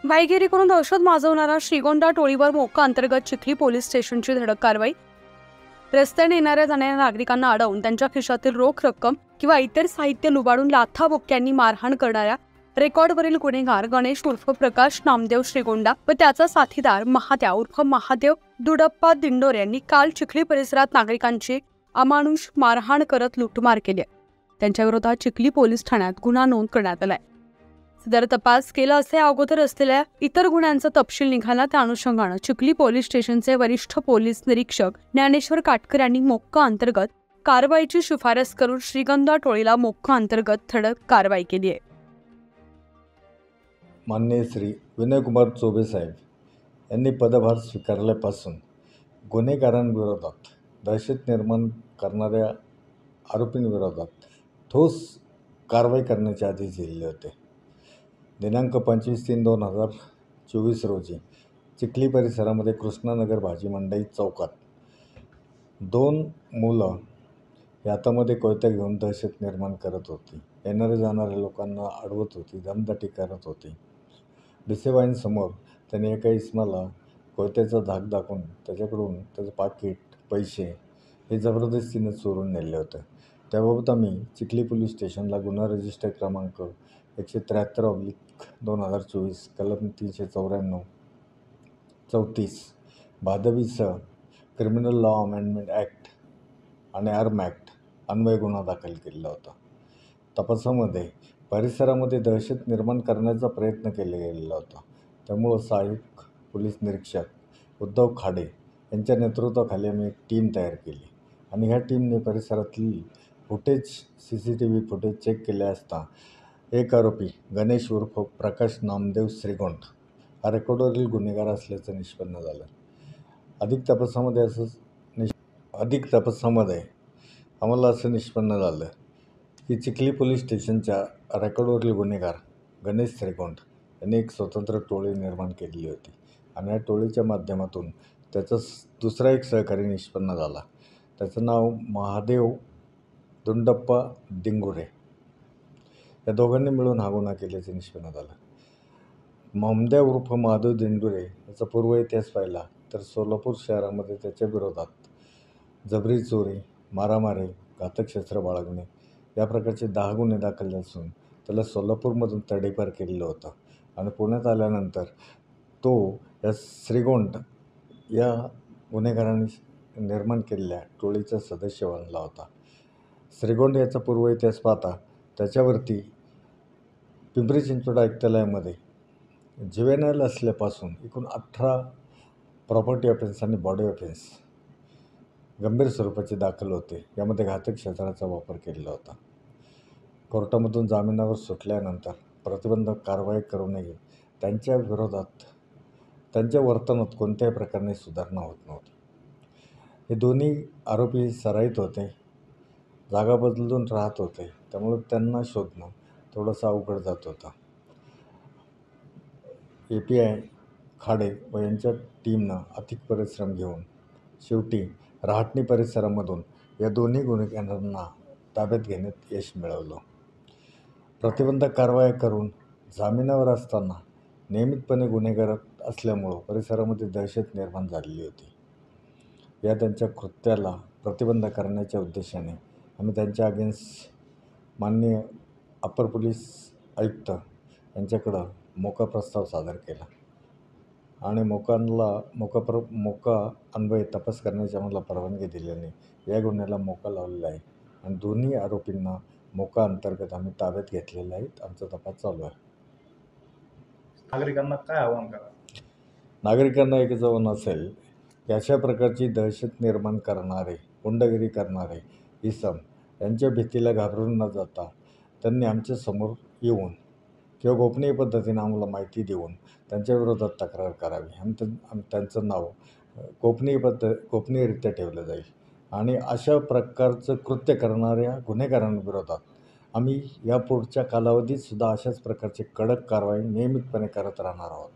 वाईगिरी करून दहशत माजवणारा श्रीगोंदा टोळीवर मोक्का अंतर्गत चिखली पोलीस स्टेशनची धडक कारवाई। रस्त्याने येणाऱ्या जाणाऱ्या नागरिकांना अडवून त्यांच्या खिशातील रोख रक्कम किंवा इतर साहित्य लुबाडून लाथाबुक्क्यांनी मारहाण करणाऱ्या रेकॉर्डवरील गुन्हेगार गणेश उर्फ प्रकाश नामदेव श्रीगोंदा व त्याचा साथीदार महात्या उर्फ महादेव दुडप्पा दिंडोरे यांनी काल चिखली परिसरात नागरिकांची अमानुष मारहाण करत लुटमार केली। त्यांच्या विरोधात चिखली पोलीस ठाण्यात गुन्हा नोंद करण्यात आलाय। सदर तपास केला असे अगोदर असलेल्या इतर गुन्ह्यांचा तपशील निघाला। त्या अनुषंगाने चिखली पोलीस स्टेशनचे वरिष्ठ पोलीस निरीक्षक ज्ञानेश्वर काटकर यांनी मोक्का अंतर्गत कारवाईची शिफारस करून श्रीगोंदा टोळीला मोक्का अंतर्गत धडक कारवाई केली आहे। माननीय श्री विनयकुमार चौबे साहेब यांनी पदभार स्वीकारल्यापासून गुन्हेगारांविरोधात दहशत निर्माण करणाऱ्या आरोपींविरोधात ठोस कारवाई करण्याचे आदेश दिलेले होते। दिनांक 25/3/2024 रोजी चिखली परिसरामध्ये कृष्णानगर भाजी मंडई चौकात 2 मुलं हातामध्ये कोयता घेऊन दहशत निर्माण करत होती। येणारे जाणाऱ्या लोकांना अडवत होती, दमदाटी करत होती। दिसेवाईंसमोर त्यांनी एका इसमाला कोयत्याचा धाक दाखवून त्याच्याकडून त्याचं पाकिट, पैसे हे जबरदस्तीने चोरून नेले होते। त्याबाबत आम्ही चिखली पोलीस स्टेशनला गुन्हा रजिस्टर क्रमांक 173/2024 कलम 394 34 भादवीसह क्रिमिनल लॉ अमेंडमेंट ॲक्ट आणि आर्म ॲक्ट अन्वये गुन्हा दाखल केलेला होता। तपासामध्ये परिसरामध्ये दहशत निर्माण करण्याचा प्रयत्न केला गेलेला होता। त्यामुळं सहाय्यक पोलीस निरीक्षक उद्धव खाडे यांच्या नेतृत्वाखाली आम्ही एक टीम तयार केली आणि ह्या टीमने परिसरातील CCTV फुटेज चेक केले असता एक आरोपी गणेश उर्फ प्रकाश नामदेव श्रीगोंड हा रेकॉर्डवरील गुन्हेगार असल्याचं निष्पन्न झालं। अधिक तपासामध्ये आम्हाला असं निष्पन्न झालं की चिखली पोलीस स्टेशनच्या रेकॉर्डवरील गुन्हेगार गणेश श्रीगोंड यांनी एक स्वतंत्र टोळी निर्माण केलेली होती आणि या टोळीच्या माध्यमातून त्याचा दुसरा एक सहकारी निष्पन्न झाला। त्याचं नाव महादेव दुडप्पा दिंडोरे। या दोघांनी मिळून हा गुन्हा केल्याचे निष्पन्न झालं। महादेव उर्फ महादेव दिंडोरे याचा पूर्व इतिहास पाहिला तर सोलापूर शहरामध्ये त्याच्या विरोधात जबरी चोरी, मारामारी, घातक शस्त्र बाळगणे या प्रकारचे 10 गुन्हे दाखल असून त्याला सोलापूरमधून तडीपार केलेलं होतं आणि पुण्यात आल्यानंतर तो या श्रीगोंड या गुन्हेगारांनी निर्माण केलेल्या टोळीचा सदस्य बनला होता। श्रीगोंड याचा पूर्व इतिहास पाहता त्याच्यावरती पिंपरी चिंचवड आयुक्तालयामध्ये जुवेनाइल असल्यापासून एकूण 18 प्रॉपर्टी ऑफेन्स आणि बॉडी ऑफेन्स गंभीर स्वरूपाचे दाखल होते। यामध्ये घातक शस्त्राचा वापर केलेला होता। कोर्टामधून जामिनावर सुटल्यानंतर प्रतिबंधक कारवाई करूनही त्यांच्या विरोधात त्यांच्या वर्तनात कोणत्याही प्रकारने सुधारणा होत नव्हती। हे दोन्ही आरोपी सराईत होते, जागा बदलून राहत होते, त्यामुळे त्यांना शोधणं थोडंसं अवघड जात होतं। API खाडे व यांच्या टीमनं अथक परिश्रम घेऊन शेवटी रहाटणी परिसरामधून या दोन्ही गुन्हेगारांना ताब्यात घेण्यात यश मिळवलं। प्रतिबंधक कारवाया करून जामिनावर असताना नियमितपणे गुन्हेगार असल्यामुळं परिसरामध्ये दहशत निर्माण झालेली होती। या त्यांच्या कृत्याला प्रतिबंध करण्याच्या उद्देशाने आम्ही त्यांच्या अगेन्स्ट माननीय अप्पर पोलीस आयुक्त यांच्याकडं मोका प्रस्ताव सादर केला आणि मोका अन्वये तपास करण्याची आम्हाला परवानगी दिल्याने या गुन्ह्याला मोका लावलेला आहे आणि दोन्ही आरोपींना मोका अंतर्गत आम्ही ताब्यात घेतलेले आहेत। आमचा तपास चालू आहे। नागरिकांना काय आवाहन करा? नागरिकांना एकच आव्हान असेल की अशा प्रकारची दहशत निर्माण करणारे, गुंडगिरी करणारे इसम यांच्या भीतीला घाबरून न जाता त्यांनी आमच्या समोर येऊन किंवा गोपनीय पद्धतीने आम्हाला माहिती देऊन त्यांच्या विरोधात तक्रार करावी। त्यांचं नाव गोपनीयरित्या ठेवलं जाईल आणि अशा प्रकारचं कृत्य करणाऱ्या गुन्हेगारांविरोधात आम्ही यापुढच्या कालावधीत सुद्धा अशाच प्रकारची कडक कारवाई नियमितपणे करत राहणार आहोत।